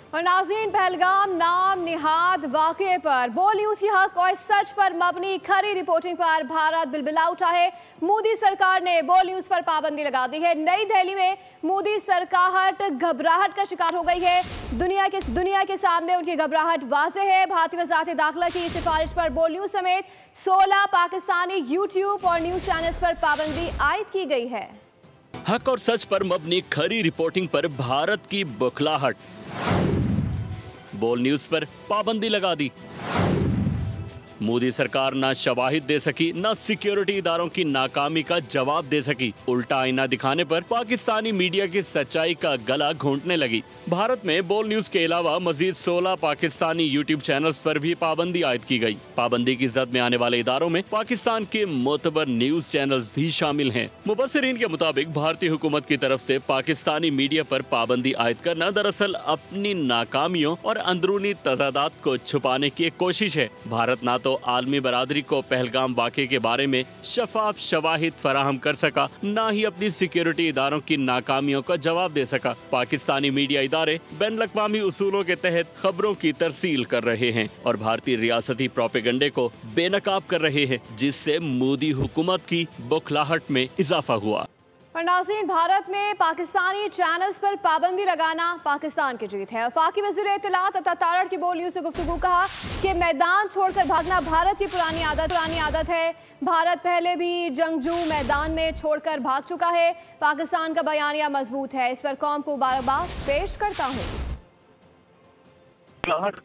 और नाज़रीन, पहलगाम नाम निहाद वाक़े पर बोल न्यूज़ की हक और सच पर मबनी खरी रिपोर्टिंग पर भारत बिलबिला उठा है। मोदी सरकार ने बोल न्यूज़ पर पाबंदी लगा दी है। नई दिल्ली में मोदी सरकार घबराहट का शिकार हो गई है। दुनिया के सामने उनकी घबराहट वाज़ेह है। भारतीय वज़ारत दाखिला की सिफारिश पर बोल न्यूज़ समेत 16 पाकिस्तानी यूट्यूब और न्यूज़ चैनल्स पर पाबंदी आयद की गई है। हक और सच पर मबनी खरी रिपोर्टिंग पर भारत की बौखलाहट, बोल न्यूज़ पर पाबंदी लगा दी। मोदी सरकार ना शवाहिद दे सकी, ना सिक्योरिटी इदारों की नाकामी का जवाब दे सकी। उल्टा आईना दिखाने पर पाकिस्तानी मीडिया की सच्चाई का गला घोंटने लगी। भारत में बोल न्यूज़ के अलावा मजीद 16 पाकिस्तानी यूट्यूब चैनल्स पर भी पाबंदी आयद की गई। पाबंदी की जद में आने वाले इदारों में पाकिस्तान के मोतबर न्यूज़ चैनल्स भी शामिल हैं। मुबस्सिरीन के मुताबिक भारतीय हुकूमत की तरफ से पाकिस्तानी मीडिया पर पाबंदी आयद करना दरअसल अपनी नाकामियों और अंदरूनी तजादात को छुपाने की एक कोशिश है। भारत ना तो आलमी बरादरी को पहलगाम वाक़े के बारे में शफाफ शवाहिद फराहम कर सका, ना ही अपनी सिक्योरिटी इदारों की नाकामियों का जवाब दे सका। पाकिस्तानी मीडिया इदारे बैनुल-अक़वामी उसूलों के तहत खबरों की तरसील कर रहे हैं और भारतीय रियासती प्रोपेगेंडे को बेनकाब कर रहे हैं, जिससे मोदी हुकूमत की बौखलाहट में इजाफा हुआ। और नाज़रीन, भारत में पाकिस्तानी चैनल्स पर पाबंदी लगाना पाकिस्तान की जीत है। वफाकी वज़ीर इत्तलात अता तारड़ की बोल न्यूज़ से गुफ्तगू कहा कि मैदान छोड़कर भागना भारत की पुरानी आदत है। भारत पहले भी जंगजू मैदान में छोड़कर भाग चुका है। पाकिस्तान का बयानिया मजबूत है, इस पर कौम को मुबारकबाद पेश करता हूँ। घबराहट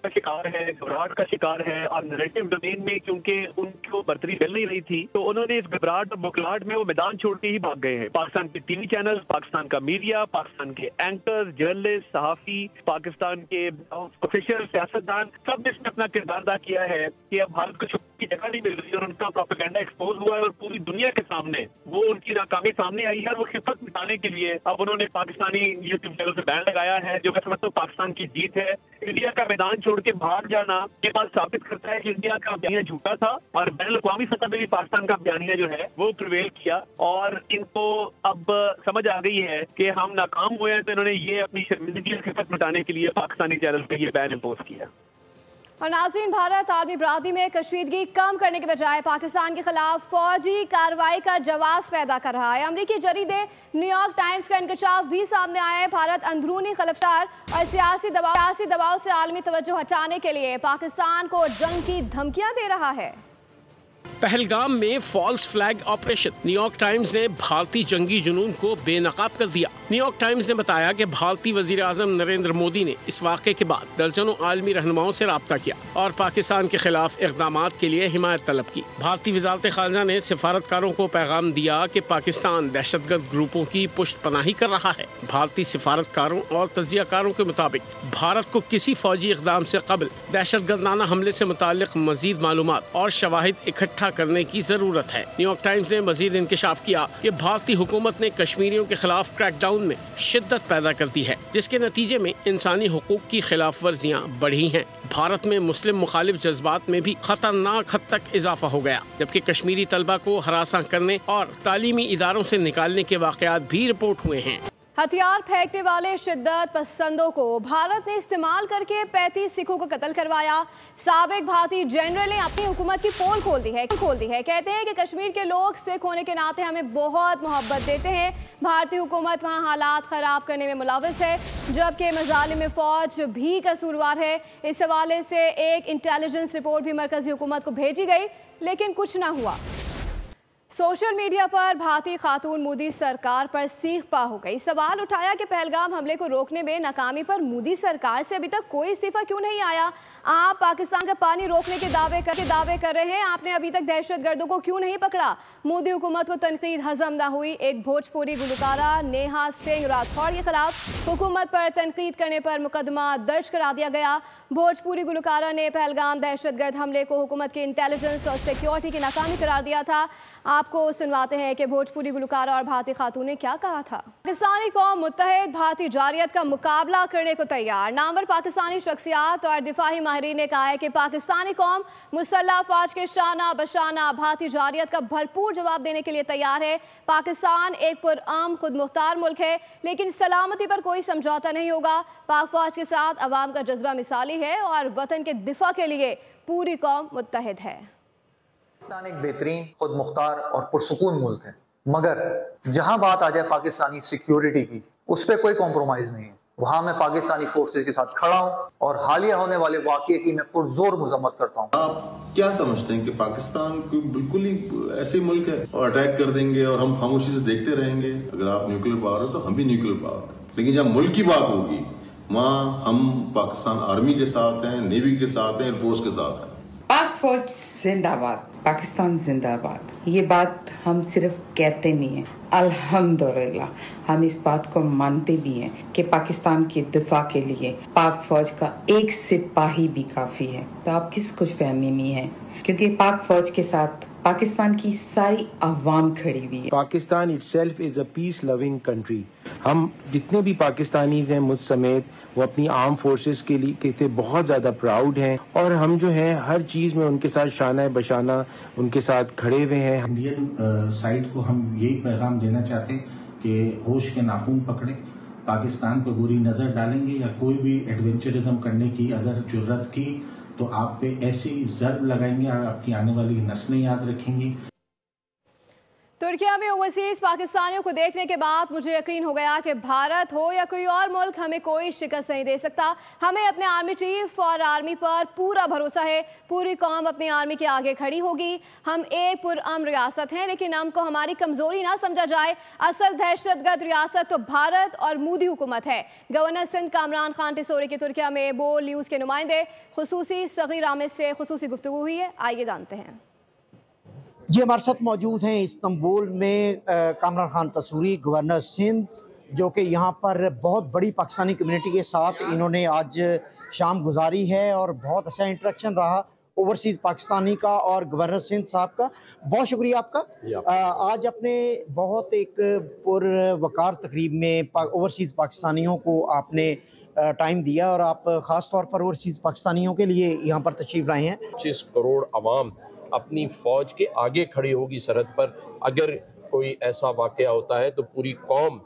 का शिकार है और नैरेटिव डोमेन में क्योंकि उनको बर्तरी मिल नहीं रही थी, तो उन्होंने इस घबराहट और बुखलाहट में वो मैदान छोड़ के ही भाग गए हैं। पाकिस्तान के टीवी चैनल, पाकिस्तान का मीडिया, पाकिस्तान के एंकर, जर्नलिस्ट, सहाफी, पाकिस्तान के ऑफिशियल सियासतदान, सब ने इसमें अपना किरदार अदा किया है कि अब भारत को छुपने की जगह नहीं मिल रही और उनका प्रोपेगेंडा एक्सपोज हुआ है और पूरी दुनिया के सामने वो उनकी नाकामी सामने आई है। वो खिफत मिटाने के लिए अब उन्होंने पाकिस्तानी यूट्यूब चैनल से बैन लगाया है, जो मैं समझता हूँ पाकिस्तान की जीत है। इंडिया का मैदान छोड़ के भाग जाना ये बात साबित करता है कि इंडिया का बयानिया झूठा था और बैनुल-अक़वामी सतह पे भी पाकिस्तान का बयानिया जो है वो प्रिवेल किया और इनको अब समझ आ गई है कि हम नाकाम हुए हैं। तो इन्होंने ये अपनी शर्मिंदगी और खिफत मिटाने के लिए पाकिस्तानी चैनल पे ये बैन इम्पोज किया। और नाज़रीन, भारत आलमी बरादरी में कशीदगी कम करने के बजाय पाकिस्तान के खिलाफ फौजी कार्रवाई का जवाब पैदा कर रहा है। अमरीकी जरीदे न्यूयॉर्क टाइम्स का इंकशाफ भी सामने आया है। भारत अंदरूनी खलफशार और सियासी दबाव से आलमी तवज्जो हटाने के लिए पाकिस्तान को जंग की धमकियां दे रहा है। पहलगाम में false flag operation, New York Times ने भारतीय जंगी जुनून को बेनकाब कर दिया। न्यूयॉर्क टाइम्स ने बताया कि भारतीय वजीर आज़म नरेंद्र मोदी ने इस वाक़े के बाद दर्जनों आलमी रहनुमाओं से राब्ता किया और पाकिस्तान के खिलाफ इक़दामात के लिए हिमायत तलब की। भारतीय वज़ारत ख़ारजा ने सिफारतकारों को पैगाम दिया कि पाकिस्तान दहशतगर्द ग्रुपों की पुष्टपनाही कर रहा है। भारतीय सिफारतकारों और तजियाकारों के मुताबिक भारत को किसी फौजी इक़दाम से कबल दहशतगर्दाना हमले से मुताल्लिक़ मज़ीद मालूमात और शवाहिद इकट्ठा करने की जरूरत है। न्यूयॉर्क टाइम्स ने मजीद इंकशाफ किया कि भारतीय हुकूमत ने कश्मीरियों के खिलाफ क्रैकडाउन में शिद्दत पैदा कर दी है, जिसके नतीजे में इंसानी हुकूक की खिलाफ वर्जियाँ बढ़ी हैं। भारत में मुस्लिम मुखालिफ जज्बात में भी खतरनाक हद तक इजाफा हो गया, जबकि कश्मीरी तलबा को हरासा करने और तालीमी इदारों से निकालने के वाक़यात भी रिपोर्ट हुए हैं। हथियार फेंकने वाले शिद्दत पसंदों को भारत ने इस्तेमाल करके 35 सिखों को कत्ल करवाया। साबिक भारतीय जनरल ने अपनी हुकूमत की पोल खोल दी है। कहते हैं कि कश्मीर के लोग सिख होने के नाते हमें बहुत मोहब्बत देते हैं। भारतीय हुकूमत वहाँ हालात ख़राब करने में मुलव्वस है, जबकि मज़ालिम फ़ौज भी कसूरवार है। इस हवाले से एक इंटेलिजेंस रिपोर्ट भी मरकज़ी हुकूमत को भेजी गई, लेकिन कुछ ना हुआ। सोशल मीडिया पर भारतीय खातून मोदी सरकार पर सीख पा हो गई। सवाल उठाया कि पहलगाम हमले को रोकने में नाकामी पर मोदी सरकार से अभी तक कोई इस्तीफा क्यों नहीं आया। आप पाकिस्तान का पानी रोकने के दावे कर रहे हैं, आपने अभी तक दहशतगर्दों को क्यों नहीं पकड़ा। मोदी हुकूमत को तनकीद हजम ना हुई। एक भोजपुरी गुलकारा नेहा सिंह राठौड़ के खिलाफ हुकूमत पर तनकीद करने पर मुकदमा दर्ज करा दिया गया। भोजपुरी गुलकारा ने पहलगाम दहशतगर्द हमले को हुकूमत की इंटेलिजेंस और सिक्योरिटी की नाकामी करार दिया था। آپ کو सुनवाते हैं कि भोजपुरी गुलकारा और भारतीय खातून ने क्या कहा था। पाकिस्तानी कौम मुत्तहिद भारतीय जारियत का मुकाबला करने को तैयार। नामवर पाकिस्तानी शख्सियात और दिफाही माहिरीन ने कहा है कि पाकिस्तानी कौम मुसल्लह अफवाज के शाना बशाना भारतीय जारियत का भरपूर जवाब देने के लिए तैयार है। पाकिस्तान एक पुरअमन खुद मुख्तार मुल्क है, लेकिन सलामती पर कोई समझौता नहीं होगा। पाक फौज के साथ अवाम का जज्बा मिसाली है और वतन के दिफा के लिए पूरी कौम मुत्तहिद है। पाकिस्तान एक बेहतरीन खुद मुख्तार और पुरसुकून मुल्क है, मगर जहां बात आ जाए पाकिस्तानी सिक्योरिटी की, उस पर कोई कॉम्प्रोमाइज नहीं है। वहां मैं पाकिस्तानी फोर्सेस के साथ खड़ा हूं और हालिया होने वाले वाक़ये की मैं पुरजोर मजम्मत करता हूं। आप क्या समझते हैं कि पाकिस्तान कोई बिल्कुल ही ऐसे मुल्क है और अटैक कर देंगे और हम खामोशी से देखते रहेंगे? अगर आप न्यूक्लियर पावर हो तो हम भी न्यूक्लियर पावर है, लेकिन जब मुल्क की बात होगी वहाँ हम पाकिस्तान आर्मी के साथ हैं, नेवी के साथ हैं, एयरफोर्स के साथ हैं। पाक फौज जिंदाबाद, पाकिस्तान जिंदाबाद, ये बात हम सिर्फ कहते नहीं हैं, अल्हम्दुलिल्लाह हम इस बात को मानते भी हैं कि पाकिस्तान के दिफा के लिए पाक फौज का एक सिपाही भी काफ़ी है। तो आप किस खुशफहमी में हैं, क्योंकि पाक फौज के साथ पाकिस्तान की सारी अवाम खड़ी हुई है। Pakistan itself is a peace loving country. हम जितने भी पाकिस्तानीज हैं मुझ समेत, वो अपनी आर्म फोर्सेस के लिए बहुत ज़्यादा प्राउड हैं और हम जो हैं हर चीज़ में उनके साथ शाना बशाना उनके साथ खड़े हुए हैं। इंडियन साइड को हम यही पैगाम देना चाहते हैं कि होश के नाखून पकड़ें, पाकिस्तान पर बुरी नज़र डालेंगे या कोई भी एडवेंचरिज्म करने की अगर जुर्रत की तो आप पे ऐसी ज़र्ब लगाएंगे, आपकी आने वाली नस्लें याद रखेंगी। तुर्किया में ओवरसीज पाकिस्तानियों को देखने के बाद मुझे यकीन हो गया कि भारत हो या कोई और मुल्क हमें कोई शिकस्त नहीं दे सकता। हमें अपने आर्मी चीफ और आर्मी पर पूरा भरोसा है। पूरी कौम अपनी आर्मी के आगे खड़ी होगी। हम एक पुरअमन रियासत हैं, लेकिन हमको हमारी कमजोरी ना समझा जाए। असल दहशतगर्द रियासत तो भारत और मोदी हुकूमत है। गवर्नर सिंध कामरान खान टिसोरी की तुर्किया में बोल न्यूज़ के नुमाइंदे खुसूसी सगीर आमिद से खुसूसी गुफ्तगू हुई है, आइए जानते हैं। जी हमारे साथ मौजूद हैं इस्तांबुल में कामरान खान टिसोरी, गवर्नर सिंध, जो कि यहाँ पर बहुत बड़ी पाकिस्तानी कम्युनिटी के साथ इन्होंने आज शाम गुजारी है और बहुत अच्छा इंटरेक्शन रहा ओवरसीज़ पाकिस्तानी का और गवर्नर सिंध साहब का। बहुत शुक्रिया आपका। आज अपने बहुत एक पुरवकार तकरीब में ओवरसीज़ पाकिस्तानियों को आपने टाइम दिया और आप ख़ास तौर पर ओवरसीज़ पाकिस्तानियों के लिए यहाँ पर तशरीफ़ लाए हैं। 25 करोड़ आवाम अपनी फ़ौज के आगे खड़ी होगी सरहद पर। अगर कोई ऐसा वाक़या होता है तो पूरी कौम,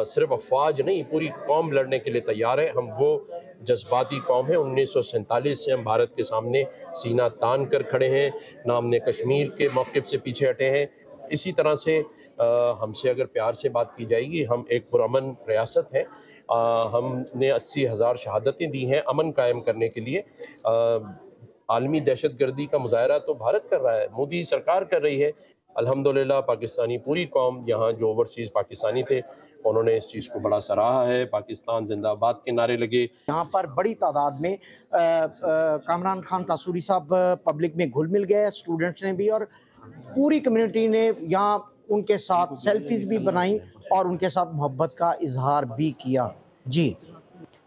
सिर्फ अफवाज नहीं, पूरी कौम लड़ने के लिए तैयार है। हम वो जज्बाती कौम है। 1947 से हम भारत के सामने सीना तान कर खड़े हैं, ना हमने कश्मीर के मौक़िफ़ से पीछे हटे हैं। इसी तरह से हमसे अगर प्यार से बात की जाएगी, हम एक पुरअमन रियासत हैं। हमने 80,000 शहादतें दी हैं अमन कायम करने के लिए। आलमी दहशतगर्दी का मुजाहरा तो भारत कर रहा है, मोदी सरकार कर रही है। अल्हम्दुलिल्लाह पाकिस्तानी पूरी कौम, यहाँ जो ओवरसीज़ पाकिस्तानी थे उन्होंने इस चीज़ को बड़ा सराहा है। पाकिस्तान जिंदाबाद के नारे लगे। यहाँ पर बड़ी तादाद में कामरान खान टिसोरी साहब पब्लिक में घुल मिल गए, स्टूडेंट्स ने भी और पूरी कम्युनिटी ने यहाँ उनके साथ सेल्फीज भी बनाई और उनके साथ मोहब्बत का इजहार भी किया। जी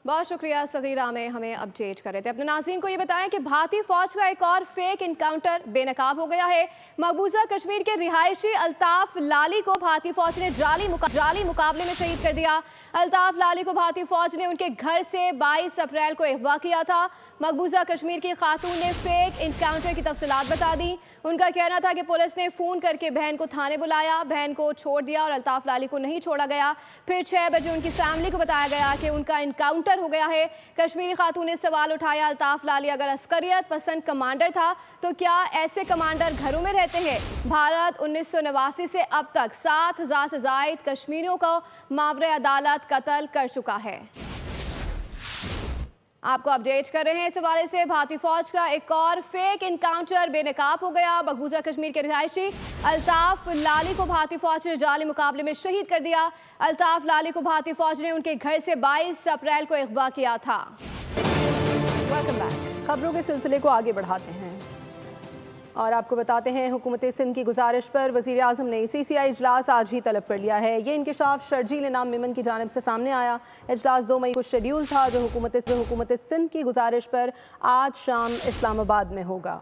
बहुत शुक्रिया सगीरा में हमें अपडेट कर रहे थे। अपने नाज़रीन को ये बताएं कि भारतीय फौज का एक और फेक इनकाउंटर बेनकाब हो गया है। मकबूजा कश्मीर के रिहायशी अल्ताफ लाली को भारतीय फौज ने जाली मुकाबले में शहीद कर दिया। अल्ताफ लाली को भारतीय फौज ने उनके घर से 22 अप्रैल को अगवा किया था। मकबूजा कश्मीर की खातून ने फेक इनकाउंटर की तफसीलात बता दी। उनका कहना था कि पुलिस ने फ़ोन करके बहन को थाने बुलाया, बहन को छोड़ दिया और अल्ताफ लाली को नहीं छोड़ा गया। फिर 6 बजे उनकी फैमिली को बताया गया कि उनका इनकाउंटर हो गया है। कश्मीरी खातून ने सवाल उठाया, अल्ताफ लाली अगर अस्करियत पसंद कमांडर था तो क्या ऐसे कमांडर घरों में रहते हैं? भारत 1989 से अब तक 7,000 से ज़ायद कश्मीरियों को मावरे अदालत कत्ल कर चुका है। आपको अपडेट कर रहे हैं इस हवाले से। भारतीय फौज का एक और फेक इनकाउंटर बेनकाब हो गया। मकबूजा कश्मीर के रिहायशी अल्ताफ लाली को भारतीय फौज ने जाली मुकाबले में शहीद कर दिया। अल्ताफ लाली को भारतीय फौज ने उनके घर से 22 अप्रैल को अगवा किया था। Welcome back. खबरों के सिलसिले को आगे बढ़ाते हैं और आपको बताते हैं हुकूमत सिंध की गुजारिश पर वज़ीर आज़म ने CCI इजलास आज ही तलब कर लिया है। ये इंकिशाफ शर्जील इनाम मेमन की जानिब से सामने आया। इजलास 2 मई को शेड्यूल था, जो हुकूमत सिंध की गुजारिश पर आज शाम इस्लामाबाद में होगा।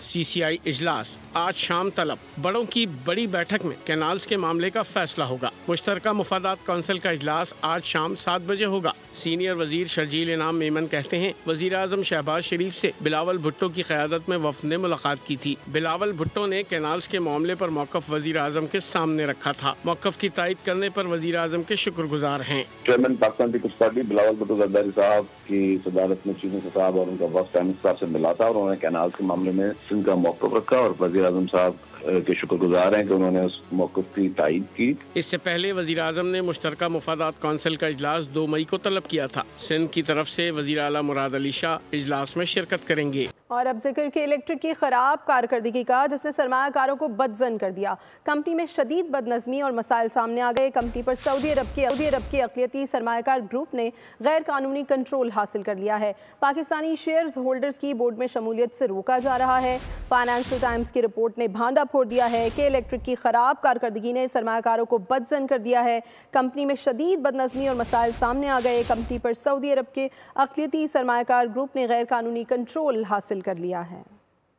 CCI इजलास आज शाम तलब। बड़ों की बड़ी बैठक में कैनाल्स के मामले का फैसला होगा। मुश्तरका मुफादात कौंसिल का इजलास आज शाम 7 बजे होगा। सीनियर वजीर शर्जील इनाम मेमन कहते हैं वजीर आजम शहबाज शरीफ से बिलावल भुट्टो की क़यादत में वफ़द ने मुलाकात की थी। बिलावल भुट्टो ने कैनाल्स के मामले पर मौक़िफ़ वजीर आजम के सामने रखा था। मौक़िफ़ की तायद करने पर वजीर आजम के शुक्रगुजार हैं। चेयरमैन पाकिस्तान पीपल्स पार्टी बिलावल भुट्टो जरदारी साहब की सदारत में चीफ मिनिस्टर साहब और उनका वफ़द टाइम साहब से मिला था और उन्होंने कैनाल के मामले में सिंध का मौक़िफ़ रखा और वज़ीर आज़म साहब के शुक्रगुजार हैं कि उन्होंने उस मौक़िफ़ की तायीद की। इससे पहले वज़ीर आज़म ने मुश्तरका मुफादात कौंसिल का इजलास 2 मई को तलब किया था। सिंध की तरफ से वज़ीर आला मुराद अली शाह इजलास में शिरकत करेंगे। और अब जिक्र के इलेक्ट्रिक की खराब कारकर्दगी का, जिसने सरमायाकारों को बदज़न कर दिया। कंपनी में शदीद बदनज़मी और मसाइल सामने आ गए। कंपनी पर सऊदी अरब के अक़लियती सरमायाकार ग्रुप ने गैर कानूनी कंट्रोल हासिल कर लिया है। पाकिस्तानी शेयर्स होल्डर्स की बोर्ड में शमूलियत से रोका जा रहा है। फाइनेंशियल टाइम्स की रिपोर्ट ने भांडा फोड़ दिया है कि इलेक्ट्रिक की खराब कारकर्दगी ने सरमायाकारों को बदज़न कर दिया है। कंपनी में शदीद बदनज़मी और मसाइल सामने आ गए। कंपनी पर सऊदी अरब के अक़लियती सरमायाकार ग्रुप ने गैर कानूनी कंट्रोल हासिल कर लिया है।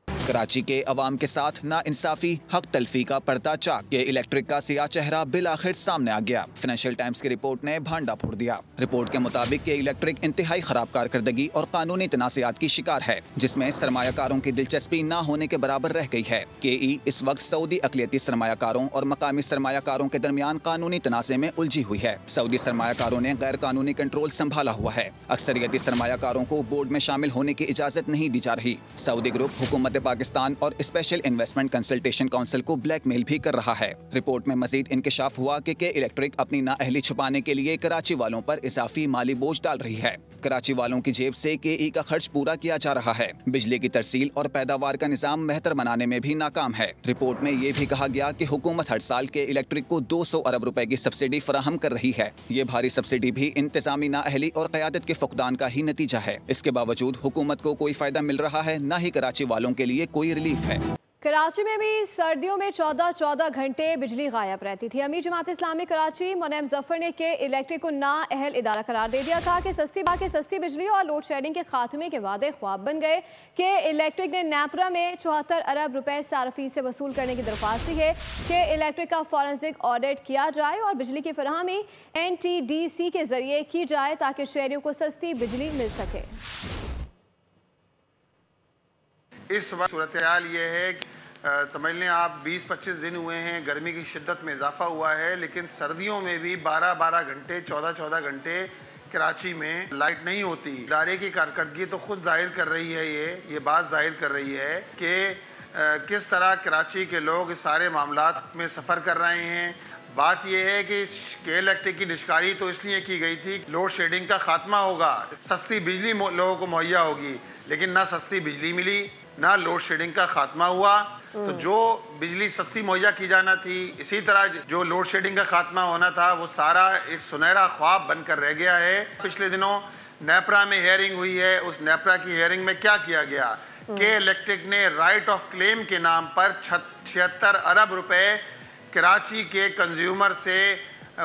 कराची के अवाम के साथ नाइंसाफी, हक तलफी का पर्दा चाक के इलेक्ट्रिक का सियाह चेहरा बिलाखिर सामने आ गया। फाइनेंशियल टाइम्स की रिपोर्ट ने भांडा फोड़ दिया। रिपोर्ट के मुताबिक के इलेक्ट्रिक इंतहाई खराब कारकर्दगी और कानूनी तनाज़ात की शिकार है, जिसमें सरमायाकारों की दिलचस्पी न होने के बराबर रह गई है। KE इस वक्त सऊदी अक़लियती सरमायाकारों और मकामी सरमायाकारों के दरमियान कानूनी तनाज़े में उलझी हुई है। सऊदी सरमायाकारों ने गैर कानूनी कंट्रोल संभाला हुआ है। अक्सरियती सरमायाकारों को बोर्ड में शामिल होने की इजाज़त नहीं दी जा रही। सऊदी ग्रुप हुकूमत पाकिस्तान और स्पेशल इन्वेस्टमेंट कंसल्टेशन काउंसिल को ब्लैकमेल भी कर रहा है। रिपोर्ट में मजीद इंकशाफ हुआ कि इलेक्ट्रिक अपनी नाअहली छुपाने के लिए कराची वालों पर इजाफी माली बोझ डाल रही है। कराची वालों की जेब से KE का खर्च पूरा किया जा रहा है। बिजली की तरसील और पैदावार का निज़ाम बेहतर बनाने में भी नाकाम है। रिपोर्ट में ये भी कहा गया कि हुकूमत हर साल के इलेक्ट्रिक को 200 अरब रुपए की सब्सिडी फराहम कर रही है। ये भारी सब्सिडी भी इंतजामी नाअहली और क़यादत के फुकदान का ही नतीजा है। इसके बावजूद हुकूमत को कोई फायदा मिल रहा है, न ही कराची वालों के लिए कोई रिलीफ है। कराची में भी सर्दियों में 14 घंटे बिजली गायब रहती थी। अमीर जमात इस्लामी कराची मुनैम जफर ने के इलेक्ट्रिक को नाअहल इदारा करार दे दिया था कि सस्ती बिजली और लोड शेडिंग के खात्मे के वादे ख्वाब बन गए। के इलेक्ट्रिक ने नेपरा में 74 अरब रुपए सार्फिन से वसूल करने की दरख्वास्त दी है कि इलेक्ट्रिक का फॉरेंसिक ऑडिट किया जाए और बिजली की फराहमी NTDC के जरिए की जाए ताकि शहरियों को सस्ती बिजली मिल सके। इस वक्त सूरत हाल ये है, समझ लें आप 20-25 दिन हुए हैं, गर्मी की शिद्दत में इजाफा हुआ है, लेकिन सर्दियों में भी 12-12 घंटे 14-14 घंटे कराची में लाइट नहीं होती। इदारे की कारकर्दगी तो खुद जाहिर कर रही है, ये बात जाहिर कर रही है कि किस तरह कराची के लोग इस सारे मामलात में सफ़र कर रहे हैं। बात यह है कि के इलेक्ट्रिक की निष्कारी तो इसलिए की गई थी, लोड शेडिंग का खात्मा होगा, सस्ती बिजली लोगों को मुहैया होगी, लेकिन ना सस्ती बिजली मिली, ना लोड शेडिंग का खात्मा हुआ। तो जो बिजली सस्ती मुहैया की जाना थी, इसी तरह जो लोड शेडिंग का खात्मा होना था, वो सारा एक सुनहरा ख्वाब बनकर रह गया है। पिछले दिनों नेपरा में हेयरिंग हुई है। उस नेपरा की हेयरिंग में क्या किया गया के इलेक्ट्रिक ने राइट ऑफ क्लेम के नाम पर 76 अरब रुपए कराची के कंज्यूमर से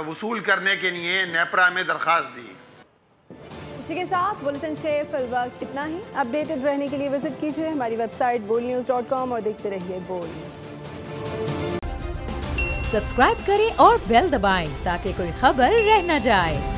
वसूल करने के लिए नेपरा में दरख्वास्त दी। इसी के साथ बुलेटिन से फिलहाल इतना ही। अपडेटेड रहने के लिए विजिट कीजिए हमारी वेबसाइट bolnews.com और देखते रहिए बोल। सब्सक्राइब करें और बेल दबाएं ताकि कोई खबर रह न जाए।